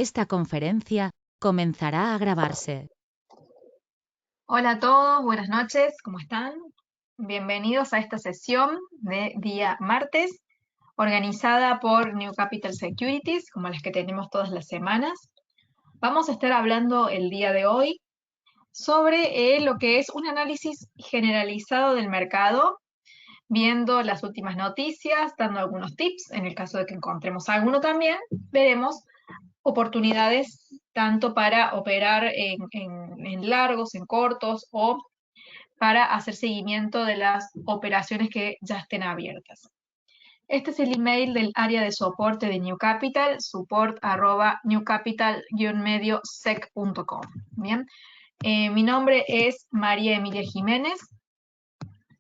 Esta conferencia comenzará a grabarse. Hola a todos, buenas noches, ¿cómo están? Bienvenidos a esta sesión de día martes, organizada por New Capital Securities, como las que tenemos todas las semanas. Vamos a estar hablando el día de hoy sobre lo que es un análisis generalizado del mercado, viendo las últimas noticias, dando algunos tips, en el caso de que encontremos alguno también, veremos oportunidades tanto para operar en largos, en cortos o para hacer seguimiento de las operaciones que ya estén abiertas. Este es el email del área de soporte de New Capital, support@newcapital-mediosec.com. Bien, mi nombre es María Emilia Jiménez.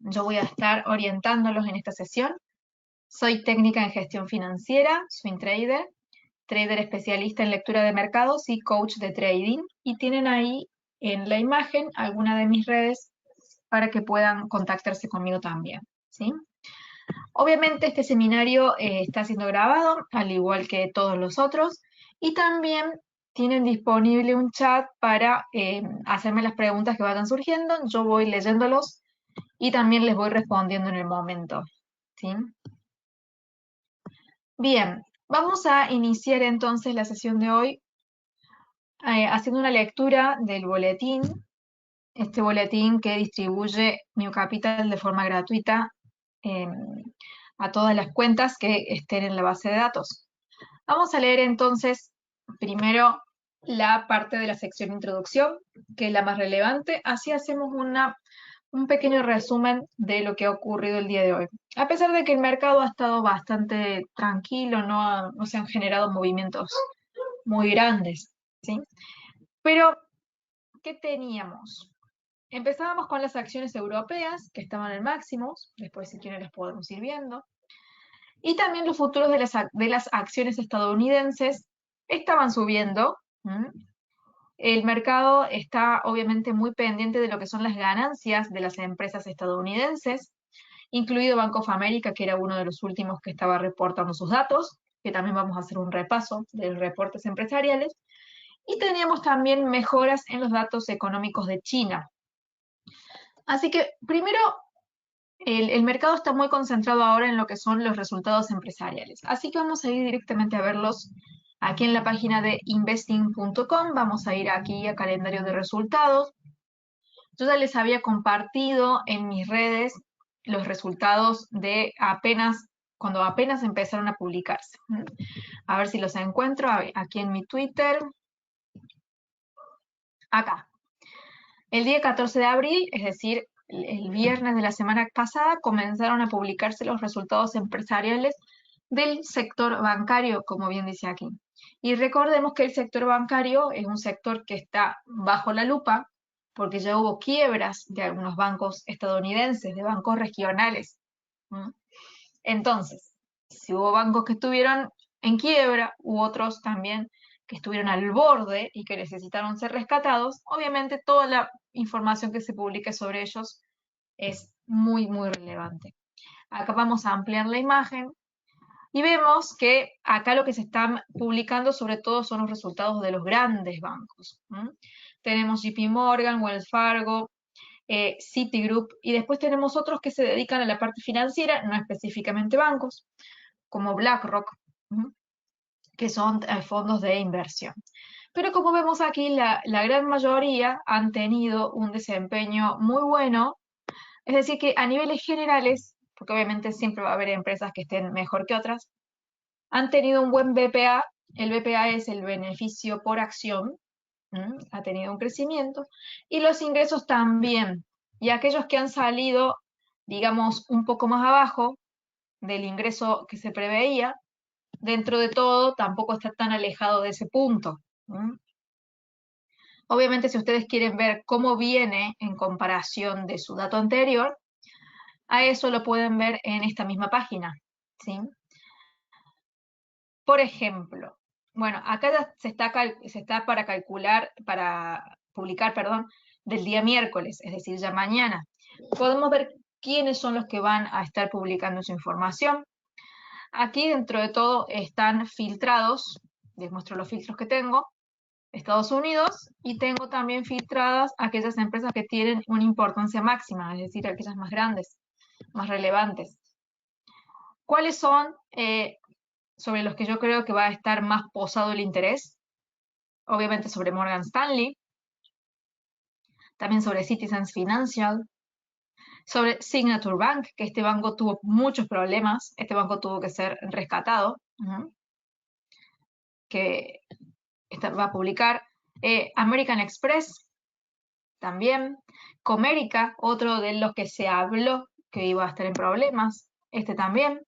Yo voy a estar orientándolos en esta sesión. Soy técnica en gestión financiera, swing trader, trader especialista en lectura de mercados y coach de trading. Y tienen ahí en la imagen alguna de mis redes para que puedan contactarse conmigo también, ¿sí? Obviamente este seminario está siendo grabado, al igual que todos los otros, y también tienen disponible un chat para hacerme las preguntas que vayan surgiendo. Yo voy leyéndolos y también les voy respondiendo en el momento, ¿sí? Bien, vamos a iniciar entonces la sesión de hoy haciendo una lectura del boletín, este boletín que distribuye New Capital de forma gratuita a todas las cuentas que estén en la base de datos. Vamos a leer entonces primero la parte de la sección introducción, que es la más relevante, así hacemos un pequeño resumen de lo que ha ocurrido el día de hoy. A pesar de que el mercado ha estado bastante tranquilo, no se han generado movimientos muy grandes, ¿sí? Pero, ¿qué teníamos? Empezábamos con las acciones europeas, que estaban en máximos, después si quieren las podemos ir viendo, y también los futuros de las acciones estadounidenses estaban subiendo. El mercado está obviamente muy pendiente de lo que son las ganancias de las empresas estadounidenses, incluido Bank of America, que era uno de los últimos que estaba reportando sus datos, que también vamos a hacer un repaso de los reportes empresariales, y teníamos también mejoras en los datos económicos de China. Así que primero, el mercado está muy concentrado ahora en lo que son los resultados empresariales. Así que vamos a ir directamente a verlos aquí en la página de investing.com. Vamos a ir aquí a calendario de resultados. Yo ya les había compartido en mis redes los resultados de cuando apenas empezaron a publicarse. A ver si los encuentro aquí en mi Twitter. Acá. El día 14 de abril, es decir, el viernes de la semana pasada, comenzaron a publicarse los resultados empresariales del sector bancario, como bien dice aquí. Y recordemos que el sector bancario es un sector que está bajo la lupa, porque ya hubo quiebras de algunos bancos estadounidenses, de bancos regionales. Entonces, si hubo bancos que estuvieron en quiebra, u otros también que estuvieron al borde y que necesitaron ser rescatados, obviamente toda la información que se publique sobre ellos es muy, muy relevante. Acá vamos a ampliar la imagen y vemos que acá lo que se están publicando sobre todo son los resultados de los grandes bancos. Tenemos JP Morgan, Wells Fargo, Citigroup, y después tenemos otros que se dedican a la parte financiera, no específicamente bancos, como BlackRock, que son fondos de inversión. Pero como vemos aquí, la gran mayoría han tenido un desempeño muy bueno, es decir, que a niveles generales, porque obviamente siempre va a haber empresas que estén mejor que otras, han tenido un buen BPA. El BPA es el beneficio por acción, ha tenido un crecimiento, y los ingresos también. Y aquellos que han salido, digamos, un poco más abajo del ingreso que se preveía, dentro de todo tampoco está tan alejado de ese punto. Obviamente, si ustedes quieren ver cómo viene en comparación de su dato anterior, a eso lo pueden ver en esta misma página, ¿sí? Por ejemplo, bueno, acá ya se está para publicar, perdón, del día miércoles, es decir, ya mañana. Podemos ver quiénes son los que van a estar publicando su información. Aquí dentro de todo están filtrados, Les muestro los filtros que tengo. Estados Unidos, y tengo también filtradas aquellas empresas que tienen una importancia máxima, es decir, aquellas más grandes, más relevantes. ¿Cuáles son sobre los que yo creo que va a estar más posado el interés? Obviamente sobre Morgan Stanley, también sobre Citizens Financial, sobre Signature Bank, que este banco tuvo muchos problemas, este banco tuvo que ser rescatado, que va a publicar. American Express, también. Comerica, otro de los que se habló que iba a estar en problemas, este también.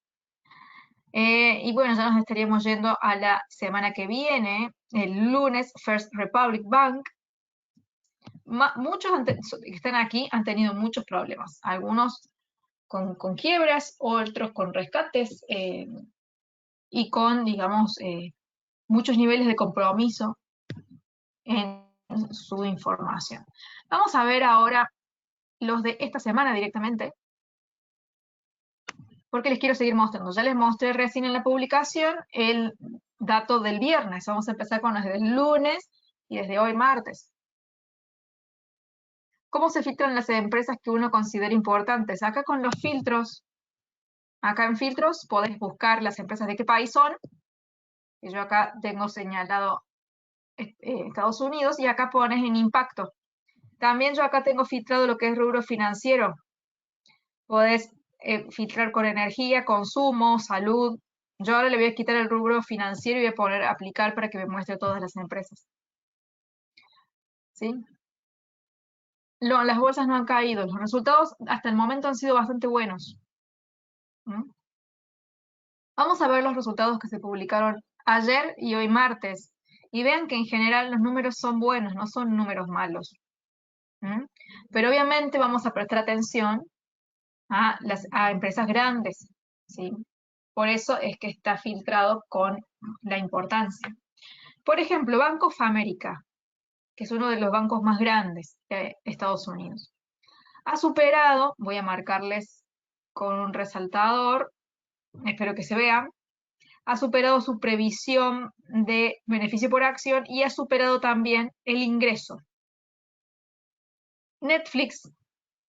Y bueno, ya nos estaríamos yendo a la semana que viene, el lunes, First Republic Bank. Muchos que están aquí han tenido muchos problemas, algunos con quiebras, otros con rescates y con, digamos, muchos niveles de compromiso en su información. Vamos a ver ahora los de esta semana directamente, porque les quiero seguir mostrando. Ya les mostré recién en la publicación el dato del viernes. Vamos a empezar con los del lunes y desde hoy martes. ¿Cómo se filtran las empresas que uno considera importantes? Acá con los filtros, acá en filtros podés buscar las empresas de qué país son, que yo acá tengo señalado Estados Unidos, y acá pones en impacto. También yo acá tengo filtrado lo que es rubro financiero. Podés filtrar con energía, consumo, salud. Yo ahora le voy a quitar el rubro financiero y voy a poner aplicar para que me muestre todas las empresas. ¿Sí? Las bolsas no han caído. Los resultados hasta el momento han sido bastante buenos. Vamos a ver los resultados que se publicaron ayer y hoy martes. Y vean que en general los números son buenos, no son números malos. Pero obviamente vamos a prestar atención a empresas grandes. ¿Sí? Por eso es que está filtrado con la importancia. Por ejemplo, Bank of America, que es uno de los bancos más grandes de Estados Unidos. Ha superado, voy a marcarles con un resaltador, espero que se vean, ha superado su previsión de beneficio por acción y ha superado también el ingreso. Netflix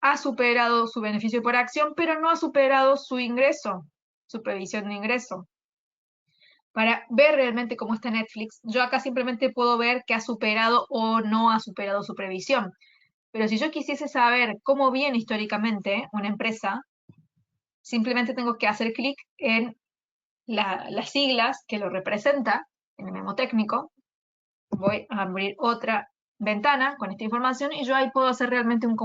ha superado su beneficio por acción, pero no ha superado su ingreso, su previsión de ingreso. Para ver realmente cómo está Netflix, yo acá simplemente puedo ver que ha superado o no ha superado su previsión. Pero si yo quisiese saber cómo viene históricamente una empresa, simplemente tengo que hacer clic en las siglas que lo representa, en el memo técnico. Voy a abrir otra ventana con esta información y yo ahí puedo hacer realmente un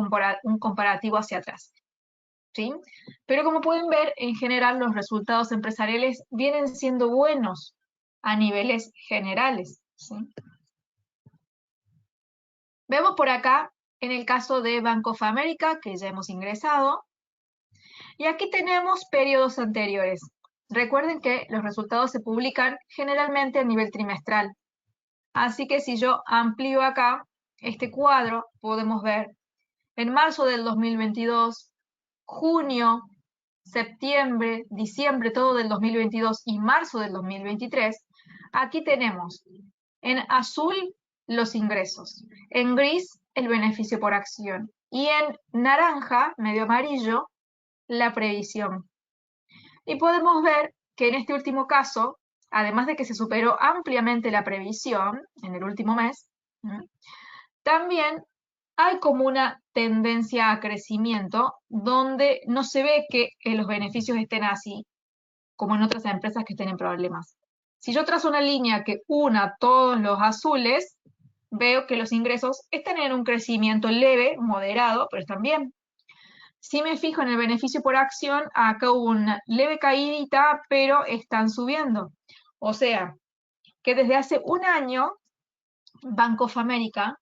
comparativo hacia atrás. ¿Sí? Pero como pueden ver, en general los resultados empresariales vienen siendo buenos a niveles generales. ¿Sí? Vemos por acá, en el caso de Bank of America, que ya hemos ingresado, y aquí tenemos periodos anteriores. Recuerden que los resultados se publican generalmente a nivel trimestral. Así que si yo amplío acá este cuadro, podemos ver en marzo del 2022, junio, septiembre, diciembre, todo del 2022 y marzo del 2023, aquí tenemos en azul los ingresos, en gris el beneficio por acción y en naranja, medio amarillo, la previsión. Y podemos ver que en este último caso, además de que se superó ampliamente la previsión en el último mes, también hay como una tendencia a crecimiento donde no se ve que los beneficios estén así como en otras empresas que estén en problemas. Si yo trazo una línea que una todos los azules, veo que los ingresos están en un crecimiento leve, moderado, pero están bien. Si me fijo en el beneficio por acción, acá hubo una leve caídita, pero están subiendo. O sea, que desde hace un año, Bank of America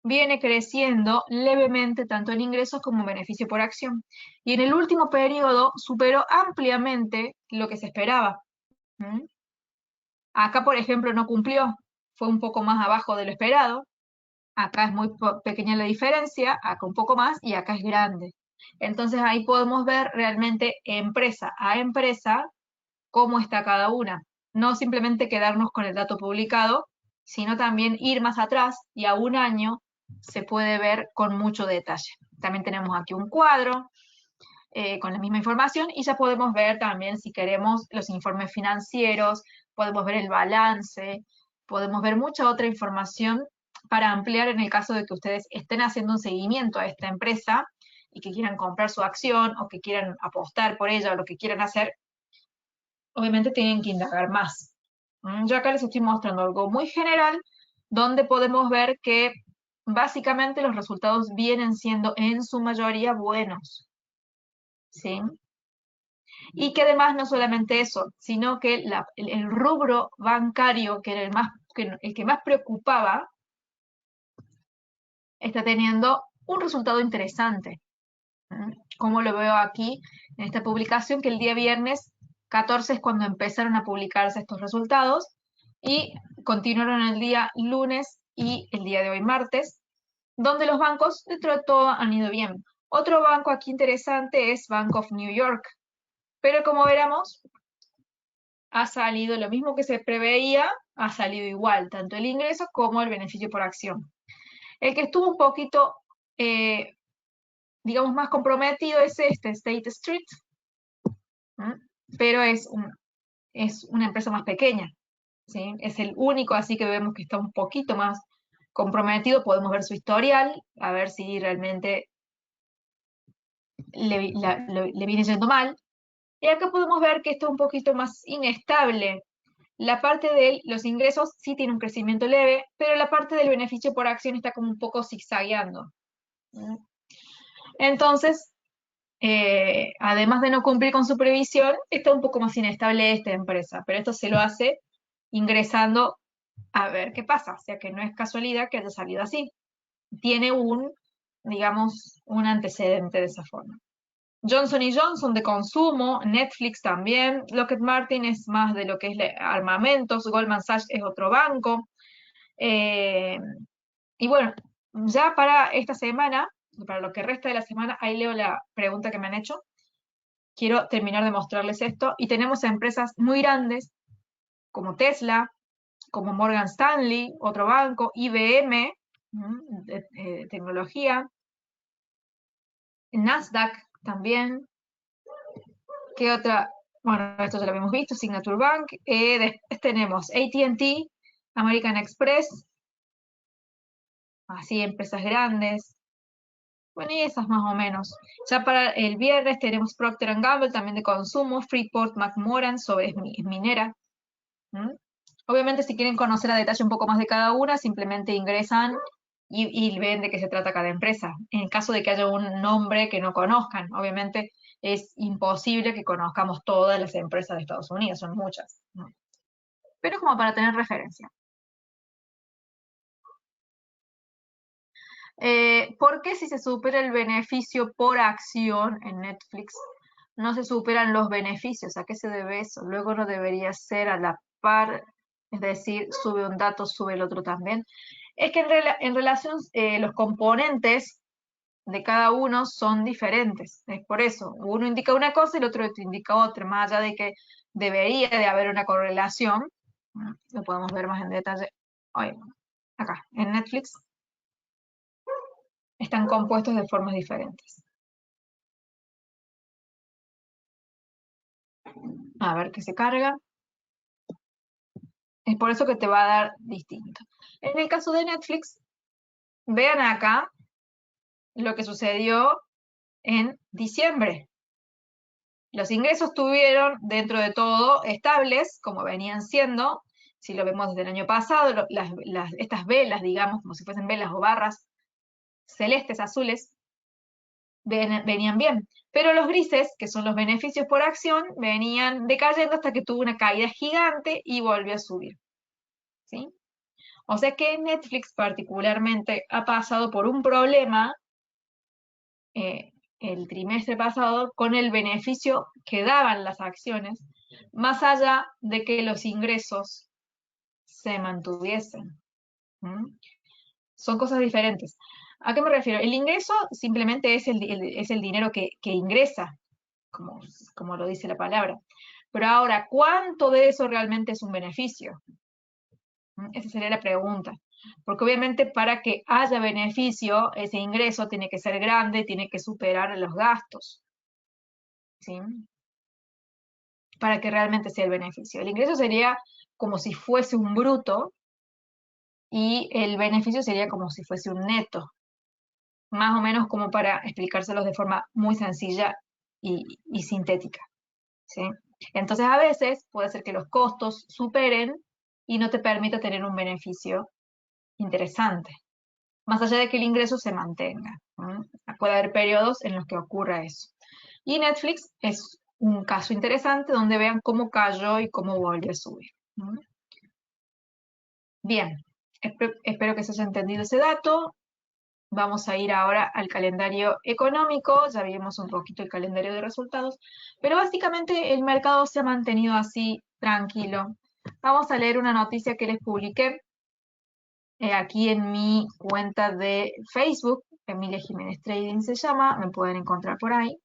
viene creciendo levemente tanto en ingresos como en beneficio por acción. Y en el último periodo superó ampliamente lo que se esperaba. Acá, por ejemplo, no cumplió, fue un poco más abajo de lo esperado. Acá es muy pequeña la diferencia, acá un poco más y acá es grande. Entonces ahí podemos ver realmente empresa a empresa cómo está cada una. no simplemente quedarnos con el dato publicado, sino también ir más atrás y a un año se puede ver con mucho detalle. También tenemos aquí un cuadro con la misma información y ya podemos ver también, si queremos, los informes financieros, podemos ver el balance, podemos ver mucha otra información para ampliar en el caso de que ustedes estén haciendo un seguimiento a esta empresa y que quieran comprar su acción o que quieran apostar por ella o lo que quieran hacer, obviamente tienen que indagar más. Yo acá les estoy mostrando algo muy general, donde podemos ver que básicamente los resultados vienen siendo en su mayoría buenos, ¿sí? Y que además no solamente eso, sino que el rubro bancario, que era el que más preocupaba, está teniendo un resultado interesante. Como lo veo aquí en esta publicación, que el día viernes 14 es cuando empezaron a publicarse estos resultados y continuaron el día lunes y el día de hoy martes, donde los bancos dentro de todo han ido bien. Otro banco aquí interesante es Bank of New York, pero como veremos, ha salido lo mismo que se preveía, ha salido igual, tanto el ingreso como el beneficio por acción. El que estuvo un poquito digamos, más comprometido es este, State Street, pero es una empresa más pequeña, ¿sí? Es el único, así que vemos que está un poquito más comprometido, podemos ver su historial, a ver si realmente le viene yendo mal. Y acá podemos ver que está un poquito más inestable. La parte de los ingresos sí tiene un crecimiento leve, pero la parte del beneficio por acción está como un poco zigzagueando. Entonces, además de no cumplir con su previsión, está un poco más inestable esta empresa, pero esto se lo hace ingresando a ver qué pasa, o sea que no es casualidad que haya salido así. Tiene digamos, un antecedente de esa forma. Johnson Johnson de consumo, Netflix también, Lockheed Martin es más de lo que es armamentos, Goldman Sachs es otro banco. Y bueno, ya para esta semana, para lo que resta de la semana, ahí leo la pregunta que me han hecho. Quiero terminar de mostrarles esto. Y tenemos a empresas muy grandes, como Tesla, como Morgan Stanley, otro banco, IBM, de tecnología, Nasdaq también. ¿Qué otra? Bueno, esto ya lo habíamos visto, Signature Bank. Después tenemos AT&T, American Express, así empresas grandes. Bueno, y esas más o menos. Ya para el viernes tenemos Procter Gamble, también de consumo, Freeport McMoran, es minera. Obviamente, si quieren conocer a detalle un poco más de cada una, simplemente ingresan y ven de qué se trata cada empresa. En caso de que haya un nombre que no conozcan, obviamente es imposible que conozcamos todas las empresas de Estados Unidos, son muchas. Pero como para tener referencia. ¿Por qué si se supera el beneficio por acción en Netflix, no se superan los beneficios? ¿A qué se debe eso? Luego no debería ser a la par, es decir, sube un dato, sube el otro también. Es que en relación, los componentes de cada uno son diferentes. Es por eso, uno indica una cosa y el otro te indica otra, más allá de que debería de haber una correlación. Lo podemos ver más en detalle hoy, acá, en Netflix. Están compuestos de formas diferentes. A ver qué se carga. Es por eso que te va a dar distinto. En el caso de Netflix, vean acá lo que sucedió en diciembre. Los ingresos estuvieron dentro de todo estables, como venían siendo. Si lo vemos desde el año pasado, estas velas, digamos, como si fuesen velas o barras celestes, azules, venían bien. Pero los grises, que son los beneficios por acción, venían decayendo hasta que tuvo una caída gigante y volvió a subir. ¿Sí? O sea que Netflix particularmente ha pasado por un problema el trimestre pasado con el beneficio que daban las acciones, más allá de que los ingresos se mantuviesen. Son cosas diferentes. ¿A qué me refiero? El ingreso simplemente es el dinero que ingresa, como lo dice la palabra. Pero ahora, ¿cuánto de eso realmente es un beneficio? Esa sería la pregunta. Porque obviamente para que haya beneficio, ese ingreso tiene que ser grande, tiene que superar los gastos, ¿sí? Para que realmente sea el beneficio. El ingreso sería como si fuese un bruto y el beneficio sería como si fuese un neto. Más o menos como para explicárselos de forma muy sencilla y sintética, ¿sí? Entonces a veces puede ser que los costos superen y no te permita tener un beneficio interesante, más allá de que el ingreso se mantenga. Puede haber periodos en los que ocurra eso. Y Netflix es un caso interesante donde vean cómo cayó y cómo volvió a subir. Bien, espero que se haya entendido ese dato. Vamos a ir ahora al calendario económico, ya vimos un poquito el calendario de resultados, pero básicamente el mercado se ha mantenido así, tranquilo. Vamos a leer una noticia que les publiqué aquí en mi cuenta de Facebook, Emilia Jiménez Trading se llama, me pueden encontrar por ahí.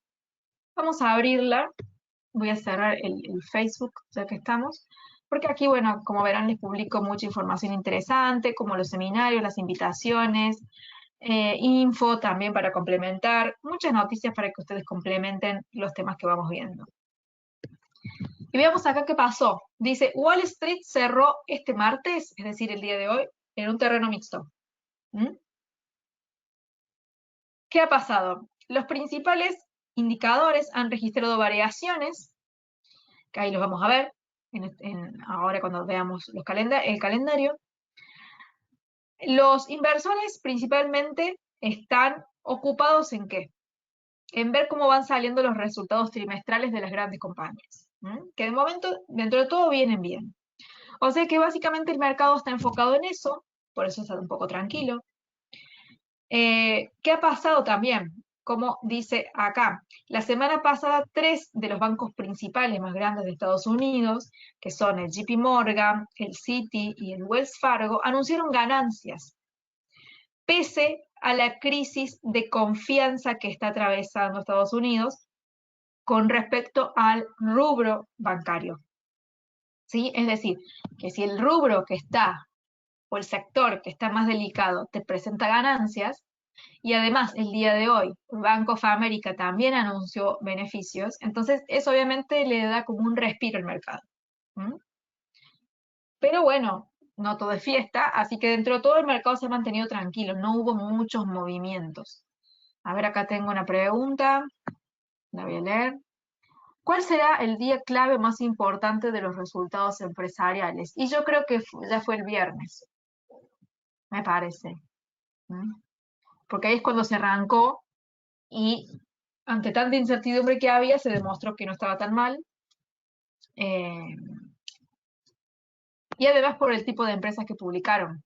Vamos a abrirla, voy a cerrar el Facebook ya que estamos, porque aquí, bueno, como verán, les publico mucha información interesante, como los seminarios, las invitaciones, info también para complementar, muchas noticias para que ustedes complementen los temas que vamos viendo. Y veamos acá qué pasó. Dice, Wall Street cerró este martes, es decir, el día de hoy, en un terreno mixto. ¿Qué ha pasado? Los principales indicadores han registrado variaciones, que ahí los vamos a ver, ahora cuando veamos el calendario. Los inversores principalmente están ocupados ¿en qué? En ver cómo van saliendo los resultados trimestrales de las grandes compañías, que de momento, dentro de todo, vienen bien. O sea que básicamente el mercado está enfocado en eso, por eso está un poco tranquilo. ¿Qué ha pasado también? Como dice acá, la semana pasada 3 de los bancos principales más grandes de Estados Unidos, que son el JP Morgan, el Citi y el Wells Fargo, anunciaron ganancias, pese a la crisis de confianza que está atravesando Estados Unidos con respecto al rubro bancario. ¿Sí? Es decir, que si el rubro que está, o el sector que está más delicado, te presenta ganancias, y además el día de hoy Bank of America también anunció beneficios, entonces eso obviamente le da como un respiro al mercado. Pero bueno, no todo es fiesta, así que dentro de todo el mercado se ha mantenido tranquilo, no hubo muchos movimientos. A ver, acá tengo una pregunta, la voy a leer. ¿Cuál será el día clave más importante de los resultados empresariales? Y yo creo que ya fue el viernes, me parece. Porque ahí es cuando se arrancó y ante tanta incertidumbre que había, se demostró que no estaba tan mal. Y además por el tipo de empresas que publicaron.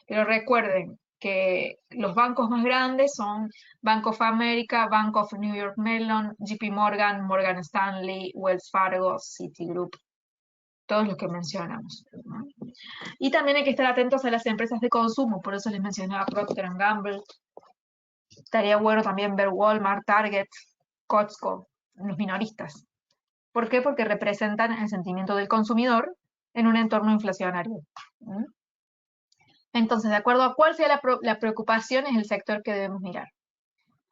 Pero recuerden que los bancos más grandes son Bank of America, Bank of New York Mellon, JP Morgan, Morgan Stanley, Wells Fargo, Citigroup, todos los que mencionamos. Y también hay que estar atentos a las empresas de consumo, por eso les mencionaba Procter & Gamble. Estaría bueno también ver Walmart, Target, Costco, los minoristas. ¿Por qué? Porque representan el sentimiento del consumidor en un entorno inflacionario. Entonces, de acuerdo a cuál sea la preocupación, es el sector que debemos mirar.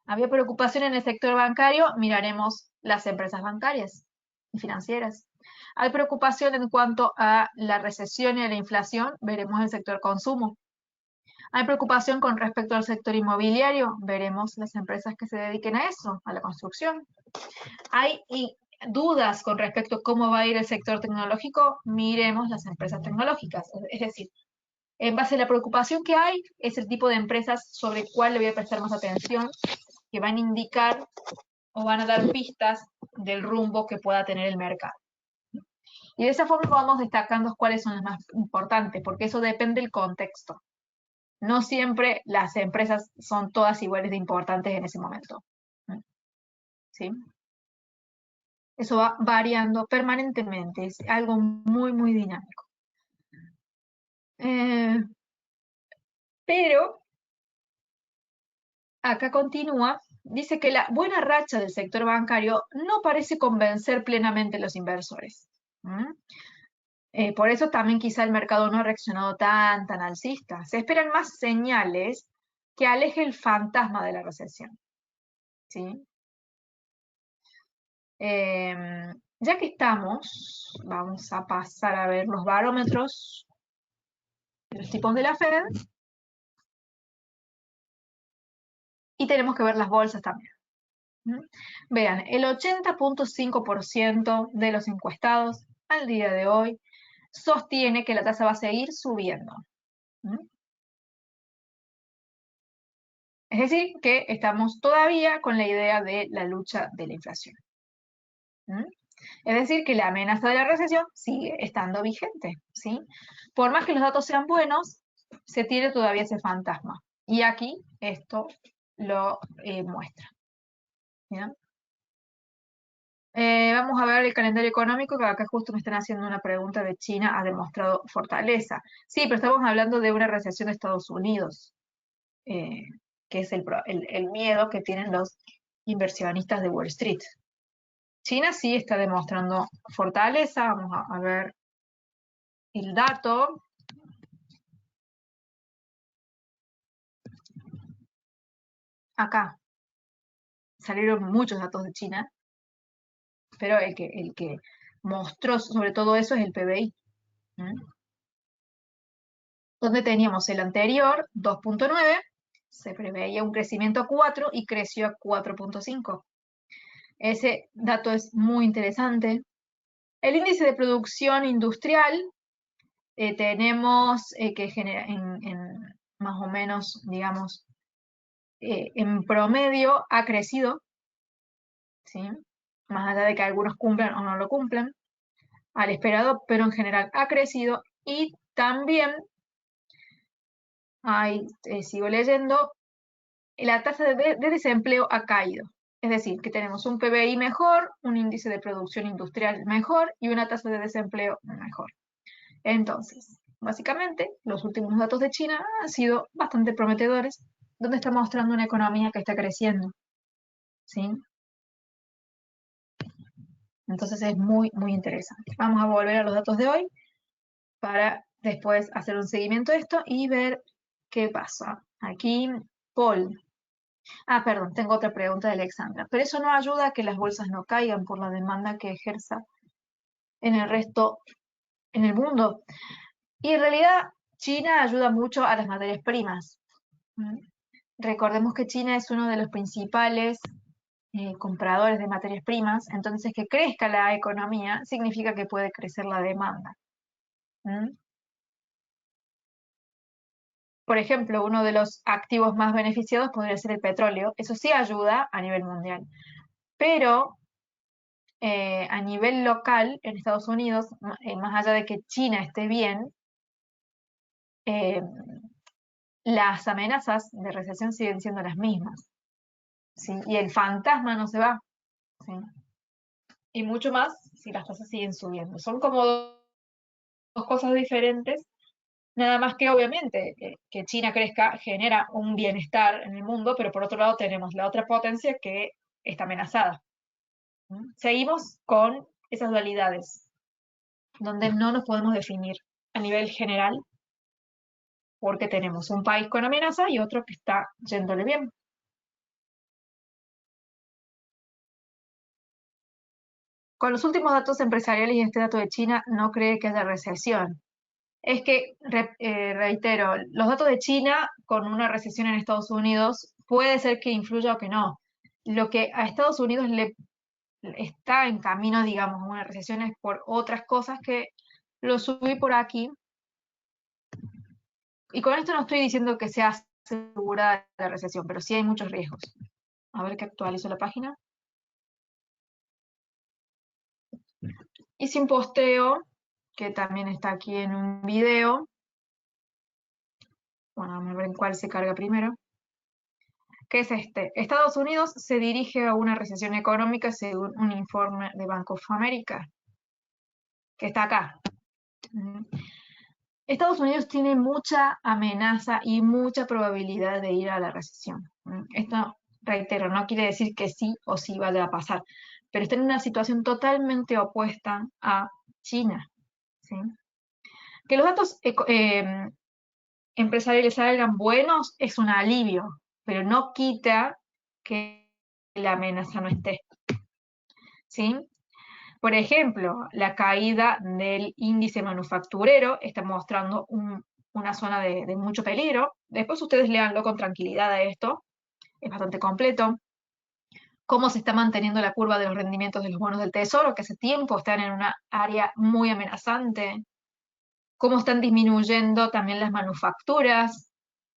¿Había preocupación en el sector bancario? Miraremos las empresas bancarias y financieras. ¿Hay preocupación en cuanto a la recesión y a la inflación? Veremos el sector consumo. ¿Hay preocupación con respecto al sector inmobiliario? Veremos las empresas que se dediquen a eso, a la construcción. ¿Hay dudas con respecto a cómo va a ir el sector tecnológico? Miremos las empresas tecnológicas. Es decir, en base a la preocupación que hay, es el tipo de empresas sobre el cual le voy a prestar más atención, que van a indicar o van a dar pistas del rumbo que pueda tener el mercado. Y de esa forma vamos destacando cuáles son las más importantes, porque eso depende del contexto. No siempre las empresas son todas iguales de importantes en ese momento. ¿Sí? Eso va variando permanentemente, es algo muy, muy dinámico. Pero acá continúa dice que la buena racha del sector bancario no parece convencer plenamente a los inversores. Por eso también quizá el mercado no ha reaccionado tan alcista. Se esperan más señales que aleje el fantasma de la recesión. ¿Sí? Ya que estamos, vamos a pasar a ver los barómetros de los tipos de la Fed. Y tenemos que ver las bolsas también. Vean, el 80.5% de los encuestados al día de hoy sostiene que la tasa va a seguir subiendo. Es decir, que estamos todavía con la idea de la lucha de la inflación. Es decir, que la amenaza de la recesión sigue estando vigente, ¿sí? Por más que los datos sean buenos, se tiene todavía ese fantasma. Y aquí esto lo muestra. ¿Ya? Vamos a ver el calendario económico, que acá justo me están haciendo una pregunta de China, ha demostrado fortaleza. Sí, pero estamos hablando de una recesión de Estados Unidos, que es el miedo que tienen los inversionistas de Wall Street. China sí está demostrando fortaleza. Vamos a ver el dato. Acá salieron muchos datos de China, pero el que mostró sobre todo eso es el PBI. Donde teníamos el anterior, 2.9, se preveía un crecimiento a 4 y creció a 4.5. Ese dato es muy interesante. El índice de producción industrial tenemos que genera en más o menos, digamos, en promedio ha crecido, ¿sí? Más allá de que algunos cumplan o no lo cumplan, al esperado, pero en general ha crecido. Y también, ahí sigo leyendo, la tasa de desempleo ha caído. Es decir, que tenemos un PBI mejor, un índice de producción industrial mejor y una tasa de desempleo mejor. Entonces, básicamente, los últimos datos de China han sido bastante prometedores, donde está mostrando una economía que está creciendo. ¿Sí? Entonces es muy interesante. Vamos a volver a los datos de hoy para después hacer un seguimiento de esto y ver qué pasa. Aquí, Paul. Perdón, tengo otra pregunta de Alexandra. Pero eso no ayuda a que las bolsas no caigan por la demanda que ejerza en el resto, en el mundo. Y en realidad, China ayuda mucho a las materias primas. Recordemos que China es uno de los principales compradores de materias primas, entonces que crezca la economía significa que puede crecer la demanda. Por ejemplo, uno de los activos más beneficiados podría ser el petróleo. Eso sí ayuda a nivel mundial. Pero a nivel local, en Estados Unidos, más allá de que China esté bien, las amenazas de recesión siguen siendo las mismas. ¿Sí? Y el fantasma no se va. ¿Sí? Y mucho más si las tasas siguen subiendo. Son como dos cosas diferentes. Nada más que obviamente que China crezca genera un bienestar en el mundo, pero por otro lado tenemos la otra potencia que está amenazada. Seguimos con esas dualidades, donde no nos podemos definir a nivel general, porque tenemos un país con amenaza y otro que está yéndole bien. Con los últimos datos empresariales y este dato de China, no cree que haya recesión. Es que, reitero, los datos de China con una recesión en Estados Unidos puede ser que influya o que no. Lo que a Estados Unidos le está en camino, digamos, a una recesión es por otras cosas que lo subí por aquí. Y con esto no estoy diciendo que sea asegurada la recesión, pero sí hay muchos riesgos. A ver que actualizo la página. Hice un posteo, que también está aquí en un video. Bueno, vamos a ver en cuál se carga primero. Que es este. Estados Unidos se dirige a una recesión económica según un informe de Bank of America, que está acá. Estados Unidos tiene mucha amenaza y mucha probabilidad de ir a la recesión. Esto reitero, no quiere decir que sí o sí vaya a pasar, pero está en una situación totalmente opuesta a China, ¿sí? Que los datos empresariales salgan buenos es un alivio, pero no quita que la amenaza no esté, ¿sí? Por ejemplo, la caída del índice manufacturero está mostrando una zona de mucho peligro. Después ustedes léanlo con tranquilidad a esto, es bastante completo. Cómo se está manteniendo la curva de los rendimientos de los bonos del tesoro, que hace tiempo están en una área muy amenazante. Cómo están disminuyendo también las manufacturas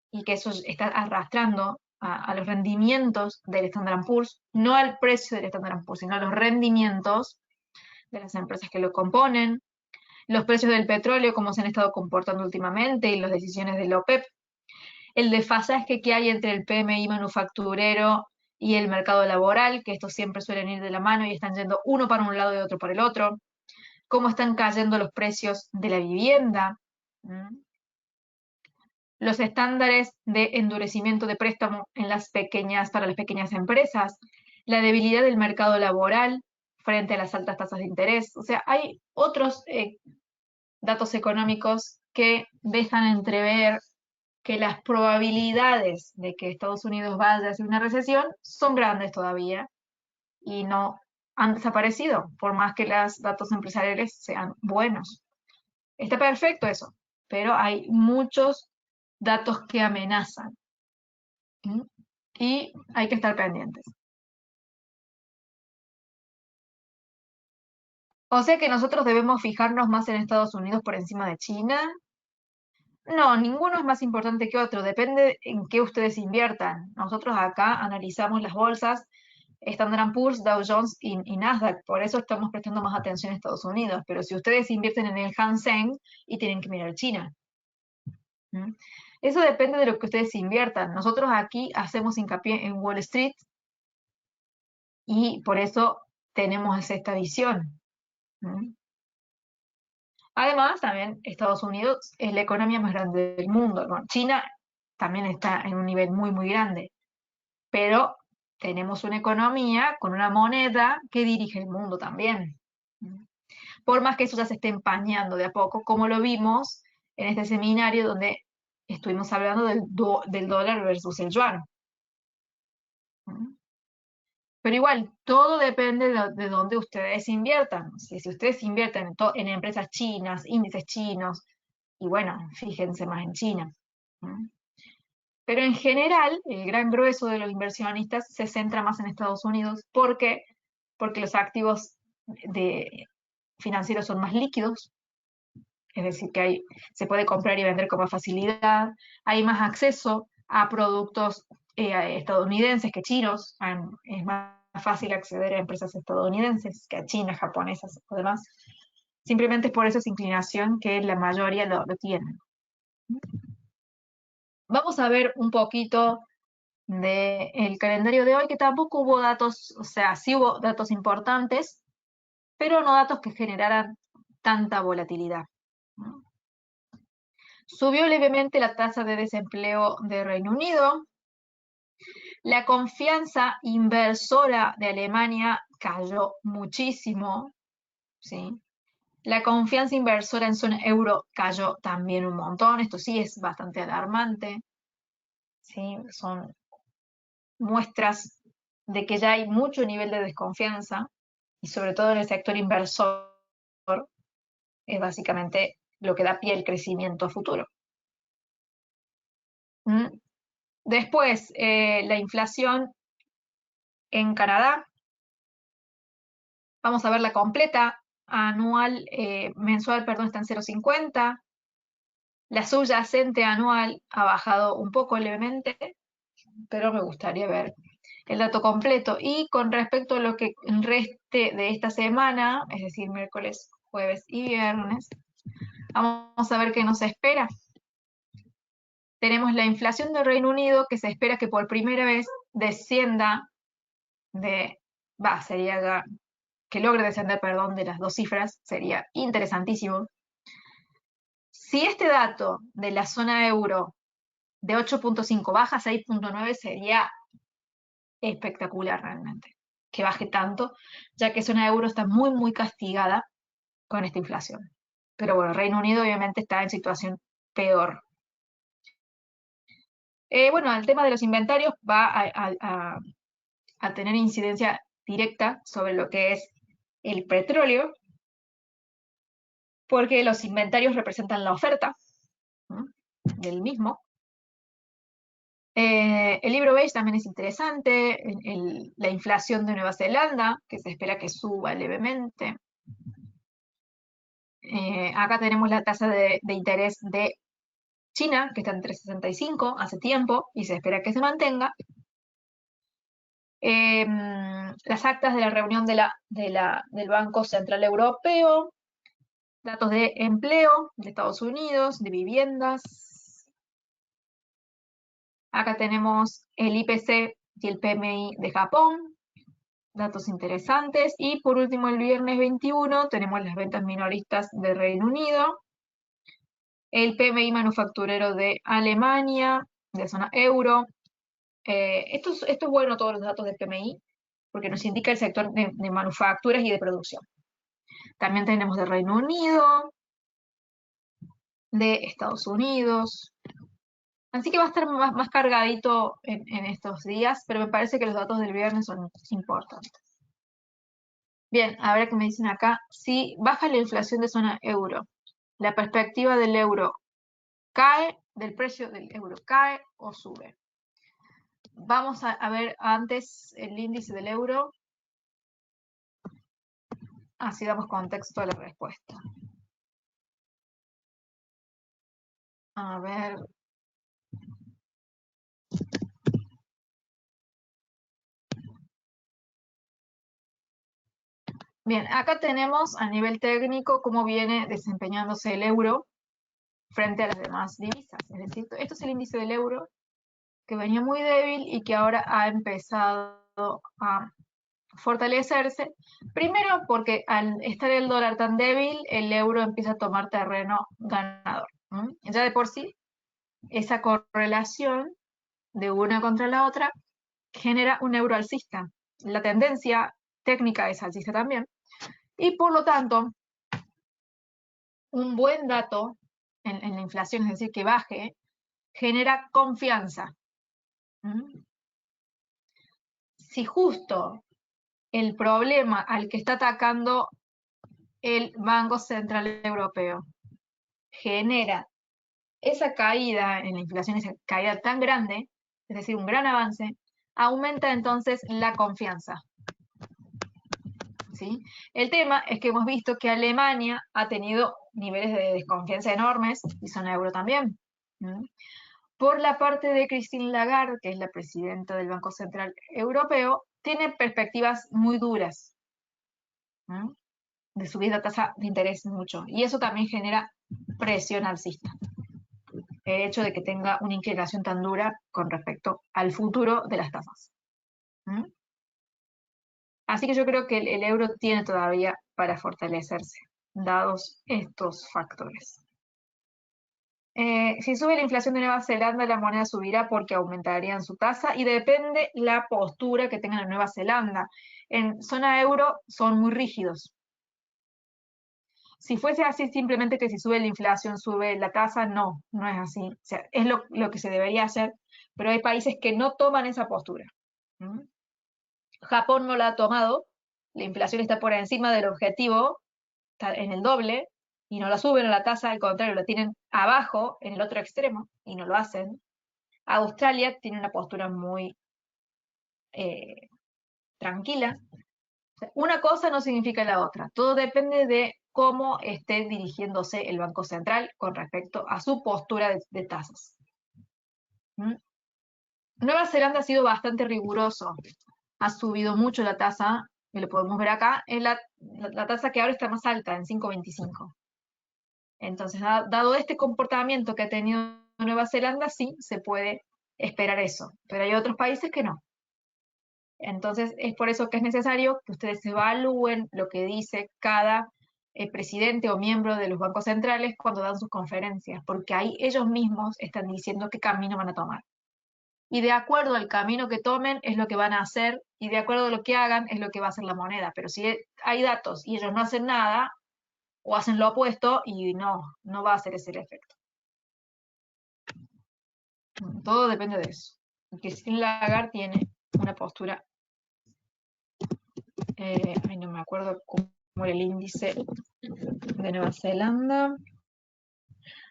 y que eso está arrastrando a los rendimientos del Standard Poor's, no al precio del Standard Poor's, sino a los rendimientos de las empresas que lo componen, los precios del petróleo, cómo se han estado comportando últimamente y las decisiones del OPEP, el desfasaje que hay entre el PMI manufacturero y el mercado laboral, que estos siempre suelen ir de la mano y están yendo uno para un lado y otro para el otro, cómo están cayendo los precios de la vivienda, los estándares de endurecimiento de préstamo para las pequeñas empresas, la debilidad del mercado laboral frente a las altas tasas de interés. O sea, hay otros datos económicos que dejan entrever que las probabilidades de que Estados Unidos vaya hacia una recesión son grandes todavía y no han desaparecido, por más que los datos empresariales sean buenos. Está perfecto eso, pero hay muchos datos que amenazan, ¿sí? Y hay que estar pendientes. O sea que nosotros debemos fijarnos más en Estados Unidos por encima de China. No, ninguno es más importante que otro, depende en qué ustedes inviertan. Nosotros acá analizamos las bolsas Standard Poor's, Dow Jones y Nasdaq, por eso estamos prestando más atención a Estados Unidos, pero si ustedes invierten en el Hang Seng y tienen que mirar China. ¿Mm? Eso depende de lo que ustedes inviertan. Nosotros aquí hacemos hincapié en Wall Street y por eso tenemos esta visión. ¿Mm? Además, también Estados Unidos es la economía más grande del mundo. Bueno, China también está en un nivel muy, muy grande, pero tenemos una economía con una moneda que dirige el mundo también. Por más que eso ya se esté empañando de a poco, como lo vimos en este seminario donde estuvimos hablando del dólar versus el yuan. Pero igual, todo depende de dónde ustedes inviertan. Si ustedes invierten en empresas chinas, índices chinos, y bueno, fíjense más en China. Pero en general, el gran grueso de los inversionistas se centra más en Estados Unidos. ¿Por qué? Porque los activos financieros son más líquidos, es decir, que se puede comprar y vender con más facilidad, hay más acceso a productos estadounidenses que chinos, es más fácil acceder a empresas estadounidenses que a chinas, japonesas o demás. Simplemente es por esa inclinación que la mayoría lo tienen. Vamos a ver un poquito del calendario de hoy, que tampoco hubo datos, o sea, sí hubo datos importantes, pero no datos que generaran tanta volatilidad. Subió levemente la tasa de desempleo de Reino Unido. La confianza inversora de Alemania cayó muchísimo, ¿sí? La confianza inversora en zona euro cayó también un montón. Esto sí es bastante alarmante, ¿sí? Son muestras de que ya hay mucho nivel de desconfianza y sobre todo en el sector inversor es básicamente lo que da pie al crecimiento futuro. Después, la inflación en Canadá, vamos a ver la completa, mensual, perdón, está en 0,50. La subyacente anual ha bajado un poco levemente, pero me gustaría ver el dato completo. Y con respecto a lo que reste de esta semana, es decir, miércoles, jueves y viernes, vamos a ver qué nos espera. Tenemos la inflación del Reino Unido, que se espera que por primera vez descienda que logre descender, perdón, de las dos cifras, sería interesantísimo. Si este dato de la zona euro de 8.5 baja a 6.9 sería espectacular realmente que baje tanto, ya que zona euro está muy, muy castigada con esta inflación. Pero bueno, Reino Unido obviamente está en situación peor. Bueno, el tema de los inventarios va a tener incidencia directa sobre lo que es el petróleo, porque los inventarios representan la oferta, ¿no?, del mismo. El libro beige también es interesante, la inflación de Nueva Zelanda, que se espera que suba levemente. Acá tenemos la tasa de interés de China, que está en 3,65 hace tiempo, y se espera que se mantenga. Las actas de la reunión del Banco Central Europeo, datos de empleo de Estados Unidos, de viviendas. Acá tenemos el IPC y el PMI de Japón, datos interesantes. Y por último, el viernes 21 tenemos las ventas minoristas de Reino Unido, el PMI manufacturero de Alemania, de zona euro. Esto es bueno, todos los datos del PMI, porque nos indica el sector de manufacturas y de producción. También tenemos de Reino Unido, de Estados Unidos. Así que va a estar más cargadito en estos días, pero me parece que los datos del viernes son importantes. Bien, a ver qué me dicen acá. Si baja la inflación de zona euro, la perspectiva del euro cae, del precio del euro cae o sube. Vamos a ver antes el índice del euro. Así damos contexto a la respuesta. A ver. Bien, acá tenemos a nivel técnico cómo viene desempeñándose el euro frente a las demás divisas. Es decir, esto es el índice del euro, que venía muy débil y que ahora ha empezado a fortalecerse. Primero porque al estar el dólar tan débil, el euro empieza a tomar terreno ganador. Ya de por sí, esa correlación de una contra la otra genera un euro alcista. La tendencia técnica es alcista también. Y por lo tanto, un buen dato en la inflación, es decir, que baje, genera confianza. Si justo el problema al que está atacando el Banco Central Europeo genera esa caída en la inflación, esa caída tan grande, es decir, un gran avance, aumenta entonces la confianza. ¿Sí? El tema es que hemos visto que Alemania ha tenido niveles de desconfianza enormes, y zona euro también. Por la parte de Christine Lagarde, que es la presidenta del Banco Central Europeo, tiene perspectivas muy duras de subir la tasa de interés mucho, y eso también genera presión alcista. El hecho de que tenga una inclinación tan dura con respecto al futuro de las tasas. Así que yo creo que el euro tiene todavía para fortalecerse, dados estos factores. Si sube la inflación de Nueva Zelanda, la moneda subirá porque aumentarían su tasa y depende la postura que tengan en Nueva Zelanda. En zona euro son muy rígidos. Si fuese así, simplemente que si sube la inflación, sube la tasa, no es así. O sea, es lo que se debería hacer, pero hay países que no toman esa postura. Japón no la ha tomado, la inflación está por encima del objetivo, está en el doble, y no la suben a la tasa, al contrario, la tienen abajo, en el otro extremo, y no lo hacen. Australia tiene una postura muy tranquila. O sea, una cosa no significa la otra, todo depende de cómo esté dirigiéndose el Banco Central con respecto a su postura de tasas. Nueva Zelanda ha sido bastante riguroso, ha subido mucho la tasa, y lo podemos ver acá, es la tasa que ahora está más alta, en 5,25. Entonces, dado este comportamiento que ha tenido Nueva Zelanda, sí, se puede esperar eso, pero hay otros países que no. Entonces, es por eso que es necesario que ustedes evalúen lo que dice cada presidente o miembro de los bancos centrales cuando dan sus conferencias, porque ahí ellos mismos están diciendo qué camino van a tomar. y de acuerdo al camino que tomen es lo que van a hacer, y de acuerdo a lo que hagan es lo que va a hacer la moneda. Pero si hay datos y ellos no hacen nada, o hacen lo opuesto, y no va a ser ese el efecto. Todo depende de eso. Christine Lagarde tiene una postura, no me acuerdo cómo era el índice de Nueva Zelanda.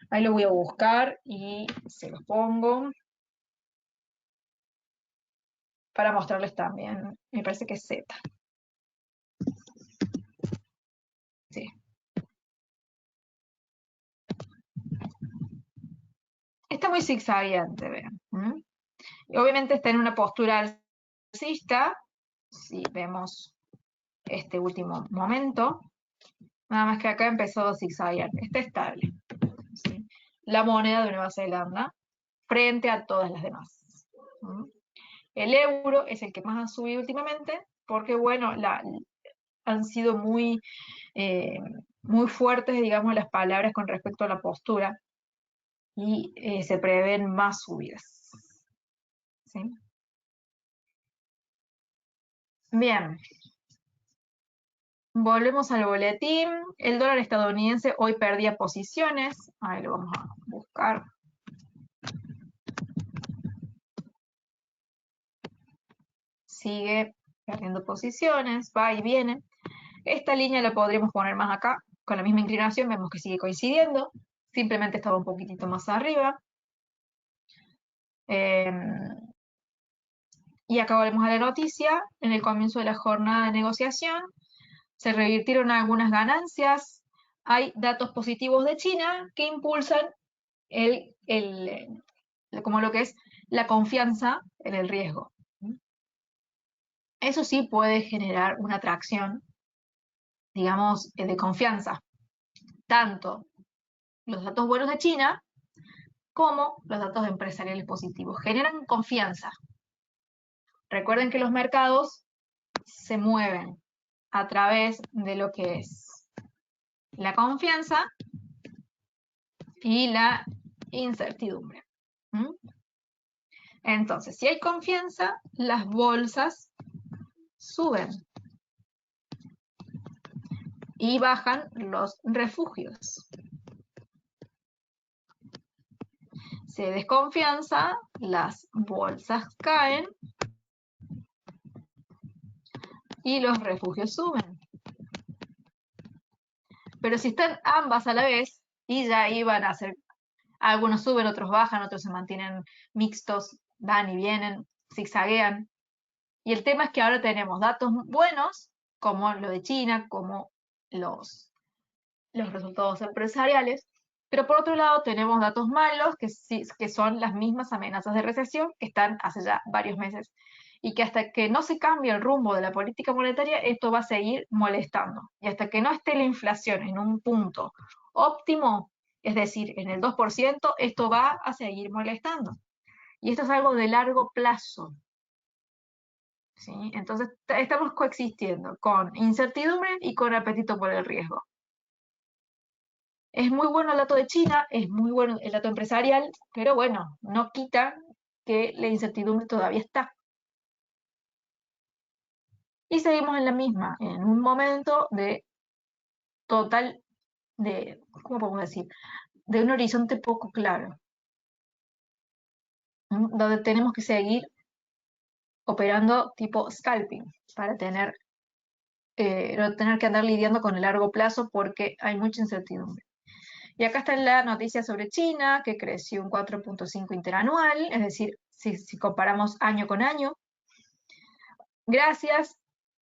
Ahí lo voy a buscar y se los pongo para mostrarles también. Me parece que es Z. Sí. Está muy zigzagueante, vean. Y obviamente está en una postura alcista. Si vemos este último momento, nada más que acá empezó a zigzaguear. Está estable. ¿Sí? La moneda de Nueva Zelanda frente a todas las demás. El euro es el que más ha subido últimamente porque, bueno, han sido muy fuertes, digamos, las palabras con respecto a la postura y se prevén más subidas. ¿Sí? Bien. Volvemos al boletín. El dólar estadounidense hoy perdía posiciones. Ahí lo vamos a buscar. Sigue perdiendo posiciones, va y viene. Esta línea la podríamos poner más acá, con la misma inclinación, vemos que sigue coincidiendo. Simplemente estaba un poquitito más arriba. Y acá volvemos a la noticia. En el comienzo de la jornada de negociación se revirtieron algunas ganancias. Hay datos positivos de China que impulsan como lo que es la confianza en el riesgo. Eso sí puede generar una atracción, digamos, de confianza. Tanto los datos buenos de China como los datos empresariales positivos. Generan confianza. Recuerden que los mercados se mueven a través de lo que es la confianza y la incertidumbre. Entonces, si hay confianza, las bolsas suben y bajan los refugios. Si hay desconfianza, las bolsas caen y los refugios suben. Pero si están ambas a la vez, y ya iban a ser, algunos suben, otros bajan, otros se mantienen mixtos, van y vienen, zigzaguean. Y el tema es que ahora tenemos datos buenos, como lo de China, como los resultados empresariales, pero por otro lado tenemos datos malos, que son las mismas amenazas de recesión que están hace ya varios meses, y que hasta que no se cambie el rumbo de la política monetaria, esto va a seguir molestando. Y hasta que no esté la inflación en un punto óptimo, es decir, en el 2%, esto va a seguir molestando. Y esto es algo de largo plazo. ¿Sí? Entonces estamos coexistiendo con incertidumbre y con apetito por el riesgo. Es muy bueno el dato de China, es muy bueno el dato empresarial, pero bueno, no quita que la incertidumbre todavía está. Y seguimos en la misma, en un momento de total, ¿cómo podemos decir? De un horizonte poco claro, donde tenemos que seguir operando tipo scalping para no tener que andar lidiando con el largo plazo porque hay mucha incertidumbre. Y acá está la noticia sobre China, que creció un 4.5 interanual, es decir, si comparamos año con año. Gracias,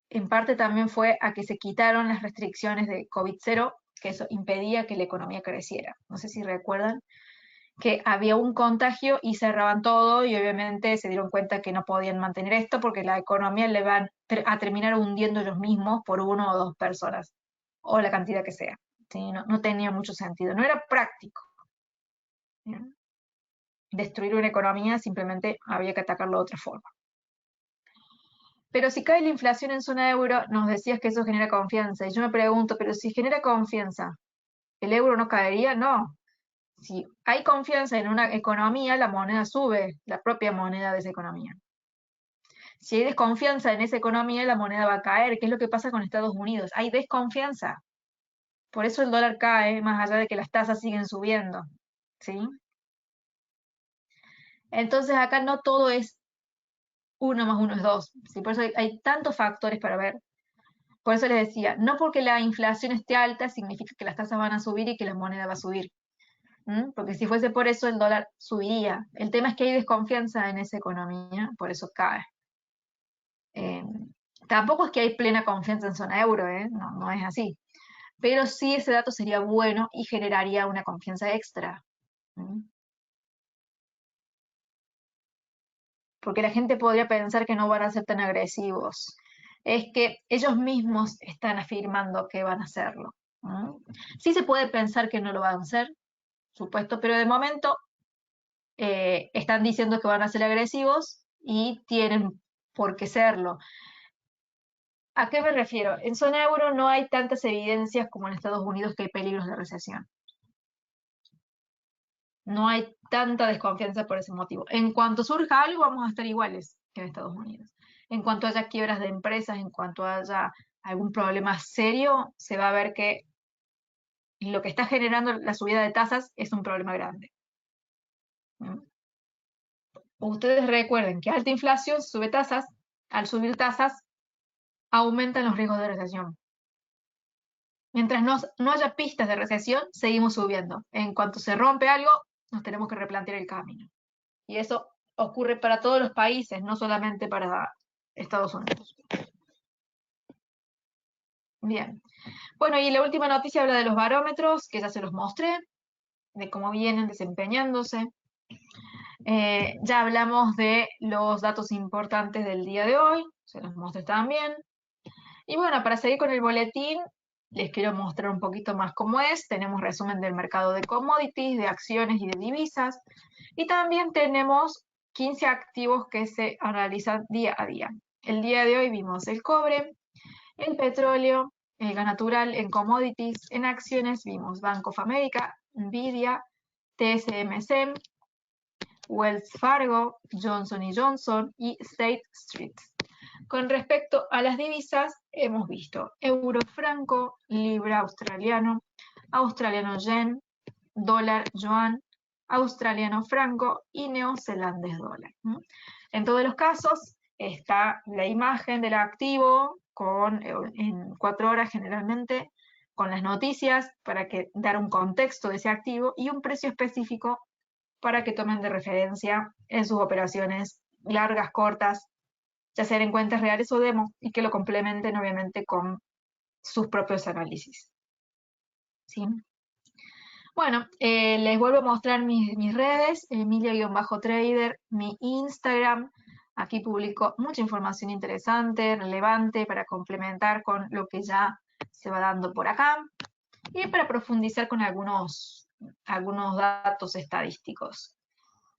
en parte también fue a que se quitaron las restricciones de COVID-0, que eso impedía que la economía creciera. No sé si recuerdan que había un contagio y cerraban todo y obviamente se dieron cuenta que no podían mantener esto porque la economía le van a terminar hundiendo ellos mismos por 1 o 2 personas, o la cantidad que sea. ¿Sí? No tenía mucho sentido, no era práctico. ¿Bien? Destruir una economía simplemente había que atacarlo de otra forma. Pero si cae la inflación en zona euro, nos decías que eso genera confianza. Y yo me pregunto, pero si genera confianza, ¿el euro no caería? No. Si hay confianza en una economía, la moneda sube, la propia moneda de esa economía. Si hay desconfianza en esa economía, la moneda va a caer. ¿Qué es lo que pasa con Estados Unidos? Hay desconfianza. Por eso el dólar cae, más allá de que las tasas siguen subiendo. ¿Sí? Entonces acá no todo es 1 más 1 es 2. ¿Sí? Por eso hay tantos factores para ver. Por eso les decía, no porque la inflación esté alta significa que las tasas van a subir y que la moneda va a subir. Porque si fuese por eso el dólar subiría. El tema es que hay desconfianza en esa economía, por eso cae. Eh, Tampoco es que hay plena confianza en zona euro, no, no es así. Pero sí ese dato sería bueno y generaría una confianza extra. ¿Mm? Porque la gente podría pensar que no van a ser tan agresivos. Es que ellos mismos están afirmando que van a hacerlo. ¿Mm? Sí se puede pensar que no lo van a hacer, supuesto, pero de momento están diciendo que van a ser agresivos y tienen por qué serlo. ¿A qué me refiero? En zona euro no hay tantas evidencias como en Estados Unidos que hay peligros de recesión. No hay tanta desconfianza por ese motivo. En cuanto surja algo, vamos a estar iguales que en Estados Unidos. En cuanto haya quiebras de empresas, en cuanto haya algún problema serio, se va a ver que lo que está generando la subida de tasas es un problema grande. ¿Mm? Ustedes recuerden que alta inflación sube tasas, al subir tasas aumentan los riesgos de recesión. Mientras no haya pistas de recesión, seguimos subiendo. En cuanto se rompe algo, nos tenemos que replantear el camino. Y eso ocurre para todos los países, no solamente para Estados Unidos. Bien. Bueno, y la última noticia habla de los barómetros, que ya se los mostré, de cómo vienen desempeñándose. Ya hablamos de los datos importantes del día de hoy, se los mostré también. Y bueno, para seguir con el boletín, les quiero mostrar un poquito más cómo es. Tenemos resumen del mercado de commodities, de acciones y de divisas. Y también tenemos 15 activos que se analizan día a día. El día de hoy vimos el cobre, el petróleo, el gas natural en commodities. En acciones vimos Bank of America, Nvidia, TSMC, Wells Fargo, Johnson Johnson y State Street. Con respecto a las divisas, hemos visto euro franco, libra australiano, australiano yen, dólar yuan, australiano franco y neozelandés dólar. En todos los casos está la imagen del activo en 4 horas generalmente, con las noticias para dar un contexto de ese activo y un precio específico para que tomen de referencia en sus operaciones largas, cortas, ya sean en cuentas reales o demo, y que lo complementen obviamente con sus propios análisis. ¿Sí? Bueno, les vuelvo a mostrar mis redes, Emilia-Trader, mi Instagram. Aquí publico mucha información interesante, relevante, para complementar con lo que ya se va dando por acá y para profundizar con algunos datos estadísticos.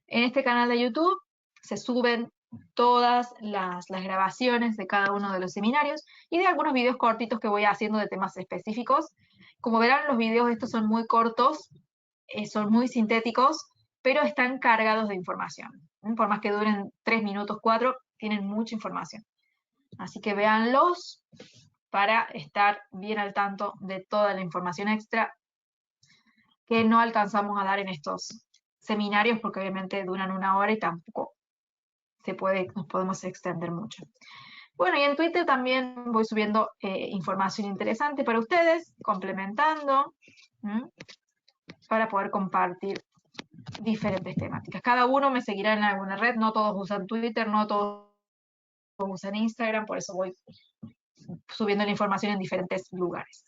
En este canal de YouTube se suben todas las grabaciones de cada uno de los seminarios y de algunos videos cortitos que voy haciendo de temas específicos. Como verán, los videos estos son muy cortos, son muy sintéticos, pero están cargados de información. Por más que duren 3 minutos, 4, tienen mucha información. Así que véanlos para estar bien al tanto de toda la información extra que no alcanzamos a dar en estos seminarios, porque obviamente duran 1 hora y tampoco nos podemos extender mucho. Bueno, y en Twitter también voy subiendo información interesante para ustedes, complementando, para poder compartir diferentes temáticas. Cada uno me seguirá en alguna red, no todos usan Twitter, no todos usan Instagram, por eso voy subiendo la información en diferentes lugares.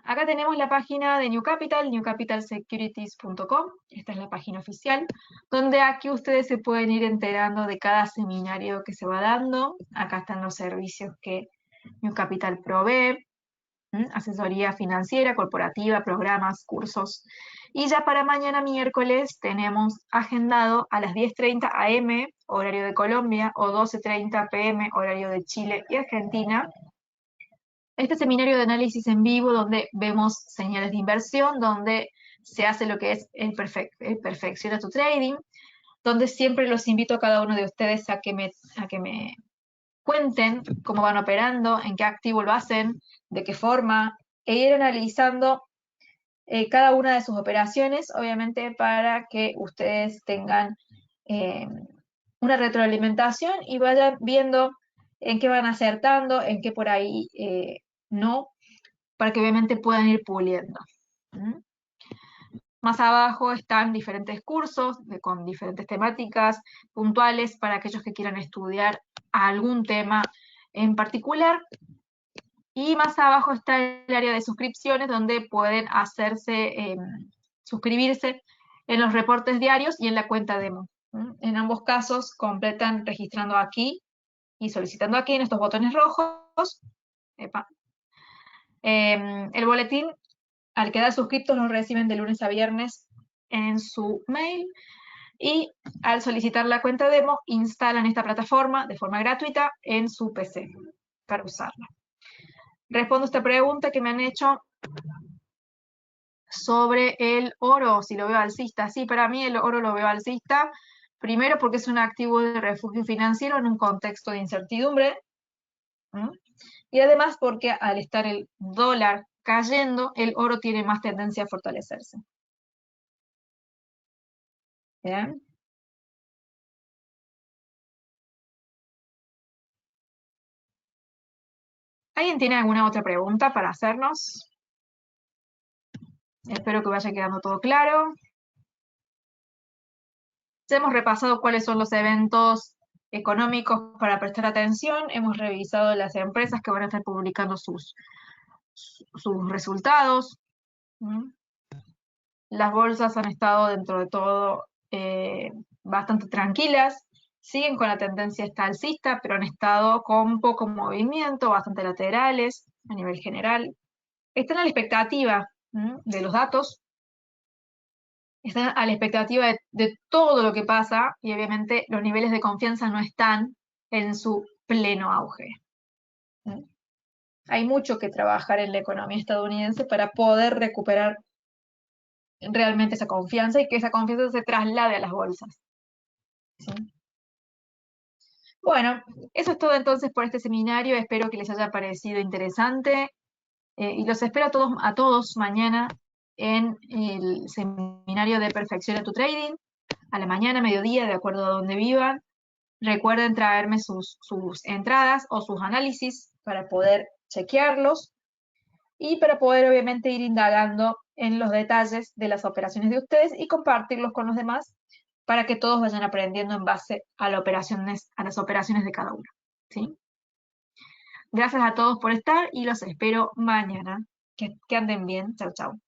Acá tenemos la página de New Capital, newcapitalsecurities.com. Esta es la página oficial, donde aquí ustedes se pueden ir enterando de cada seminario que se va dando. Acá están los servicios que New Capital provee, asesoría financiera, corporativa, programas, cursos. Y ya para mañana miércoles tenemos agendado a las 10:30 am, horario de Colombia, o 12:30 pm, horario de Chile y Argentina, este seminario de análisis en vivo donde vemos señales de inversión, donde se hace lo que es el Perfecciona tu Trading, donde siempre los invito a cada uno de ustedes a que me cuenten cómo van operando, en qué activo lo hacen, de qué forma, e ir analizando cada una de sus operaciones, obviamente para que ustedes tengan una retroalimentación y vayan viendo en qué van acertando, en qué por ahí no, para que obviamente puedan ir puliendo. Más abajo están diferentes cursos con diferentes temáticas puntuales para aquellos que quieran estudiar algún tema en particular. Y más abajo está el área de suscripciones donde pueden suscribirse en los reportes diarios y en la cuenta demo. En ambos casos completan registrando aquí y solicitando aquí en estos botones rojos. El boletín, al quedar suscriptos, lo reciben de lunes a viernes en su mail. Y al solicitar la cuenta demo, instalan esta plataforma de forma gratuita en su PC para usarla. Respondo esta pregunta que me han hecho sobre el oro, si lo veo alcista. Sí, para mí el oro lo veo alcista, primero porque es un activo de refugio financiero en un contexto de incertidumbre, y además porque al estar el dólar cayendo, el oro tiene más tendencia a fortalecerse. ¿Bien? ¿Alguien tiene alguna otra pregunta para hacernos? Espero que vaya quedando todo claro. Ya hemos repasado cuáles son los eventos económicos para prestar atención, hemos revisado las empresas que van a estar publicando sus resultados. Las bolsas han estado dentro de todo bastante tranquilas, siguen con la tendencia esta alcista, pero han estado con poco movimiento, bastante laterales a nivel general. Están a la expectativa de los datos, están a la expectativa de todo lo que pasa y obviamente los niveles de confianza no están en su pleno auge. Hay mucho que trabajar en la economía estadounidense para poder recuperar realmente esa confianza y que esa confianza se traslade a las bolsas. ¿Sí? Bueno, eso es todo entonces por este seminario. Espero que les haya parecido interesante y los espero a todos mañana en el seminario de Perfecciona tu Trading, a la mañana, mediodía, de acuerdo a donde vivan. Recuerden traerme sus entradas o sus análisis para poder chequearlos y para poder obviamente ir indagando en los detalles de las operaciones de ustedes y compartirlos con los demás para que todos vayan aprendiendo en base a las operaciones de cada uno. ¿Sí? Gracias a todos por estar y los espero mañana. Que anden bien. Chau, chau.